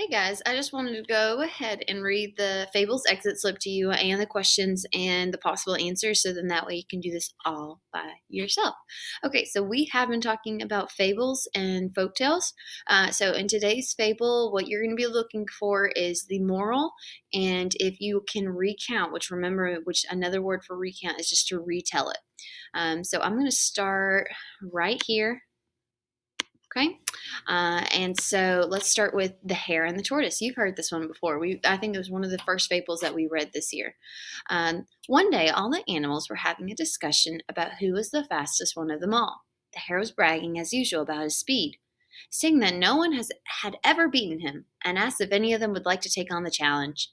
Hey guys, I just wanted to go ahead and read the Fables exit slip to you and the questions and the possible answers so then that way you can do this all by yourself. Okay, so we have been talking about fables and folktales. So in today's fable, what you're going to be looking for is the moral and if you can recount, which remember, which another word for recount is just to retell it. So I'm going to start right here. Okay. And so let's start with the hare and the tortoise. You've heard this one before. I think it was one of the first fables that we read this year. One day, all the animals were having a discussion about who was the fastest one of them all. The hare was bragging as usual about his speed, saying that no one had ever beaten him, and asked if any of them would like to take on the challenge.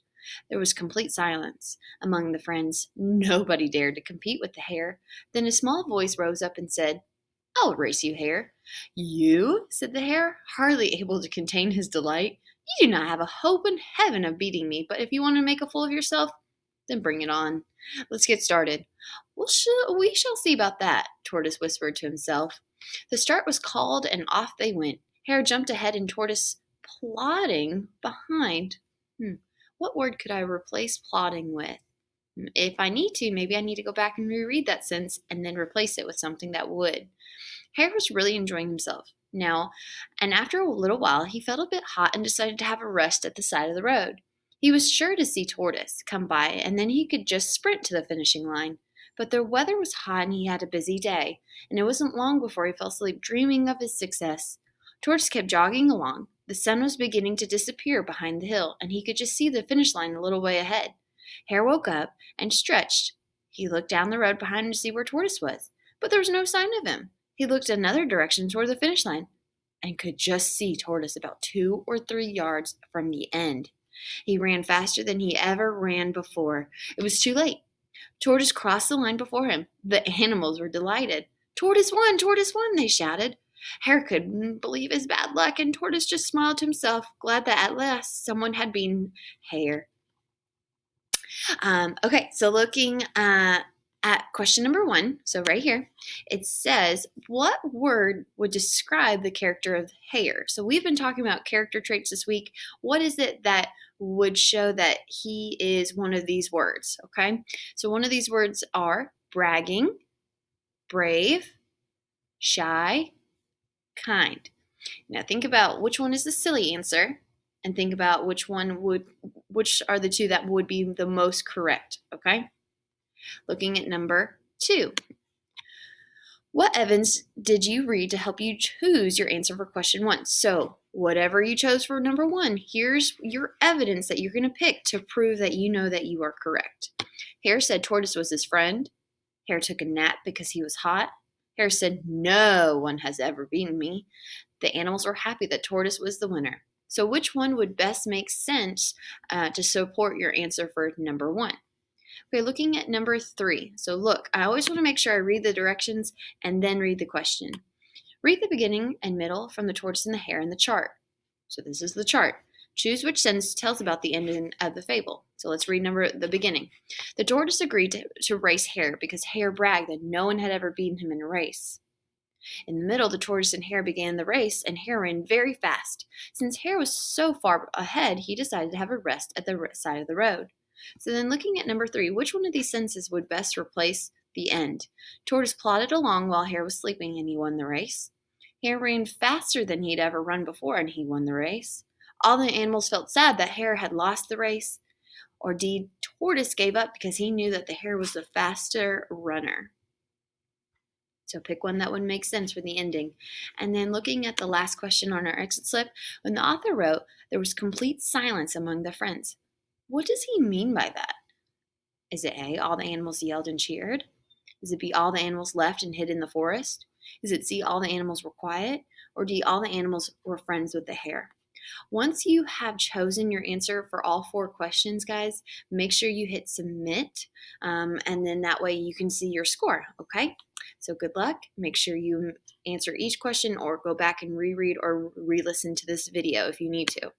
There was complete silence among the friends. Nobody dared to compete with the hare. Then a small voice rose up and said, "I'll race you, hare." "You?" said the hare, hardly able to contain his delight. "You do not have a hope in heaven of beating me, but if you want to make a fool of yourself, then bring it on. Let's get started." We shall see about that," Tortoise whispered to himself. The start was called, and off they went. Hare jumped ahead, and Tortoise plodding behind. What word could I replace plodding with? If I need to, maybe I need to go back and reread that sentence and then replace it with something that would. Harry was really enjoying himself now, and after a little while he felt a bit hot and decided to have a rest at the side of the road. He was sure to see Tortoise come by, and then he could just sprint to the finishing line. But the weather was hot and he had a busy day, and it wasn't long before he fell asleep dreaming of his success. Tortoise kept jogging along. The sun was beginning to disappear behind the hill, and he could just see the finish line a little way ahead. Hare woke up and stretched. He looked down the road behind him to see where Tortoise was, but there was no sign of him. He looked another direction toward the finish line and could just see Tortoise about 2 or 3 yards from the end. He ran faster than he ever ran before. It was too late. Tortoise crossed the line before him. The animals were delighted. Tortoise won, they shouted. Hare couldn't believe his bad luck, and Tortoise just smiled to himself, glad that at last someone had beaten Hare. Okay, so looking at question number 1, so right here, it says, what word would describe the character of Hare? So we've been talking about character traits this week. What is it that would show that he is one of these words? Okay, so one of these words are bragging, brave, shy, kind. Now think about which one is the silly answer and think about which are the two that would be the most correct, okay? Looking at number 2. What evidence did you read to help you choose your answer for question 1? So, whatever you chose for number 1, here's your evidence that you're going to pick to prove that you know that you are correct. Hare said Tortoise was his friend. Hare took a nap because he was hot. Hare said, "No one has ever beaten me." The animals were happy that Tortoise was the winner. So which one would best make sense to support your answer for number 1? Okay, looking at number 3. So look, I always want to make sure I read the directions and then read the question. Read the beginning and middle from the tortoise and the hare in the chart. So this is the chart. Choose which sentence tells about the ending of the fable. So let's read the beginning. The tortoise agreed to race Hare because Hare bragged that no one had ever beaten him in a race. In the middle, the tortoise and hare began the race, and Hare ran very fast. Since Hare was so far ahead, he decided to have a rest at the side of the road. So then looking at number 3, which one of these sentences would best replace the end? Tortoise plodded along while Hare was sleeping, and he won the race. Hare ran faster than he'd ever run before, and he won the race. All the animals felt sad that Hare had lost the race. Or D, Tortoise gave up because he knew that the hare was the faster runner. So pick one that would make sense for the ending. And then looking at the last question on our exit slip, when the author wrote, there was complete silence among the friends. What does he mean by that? Is it A, all the animals yelled and cheered? Is it B, all the animals left and hid in the forest? Is it C, all the animals were quiet? Or D, all the animals were friends with the hare? Once you have chosen your answer for all 4 questions, guys, make sure you hit submit, and then that way you can see your score, okay? So good luck. Make sure you answer each question or go back and reread or re-listen to this video if you need to.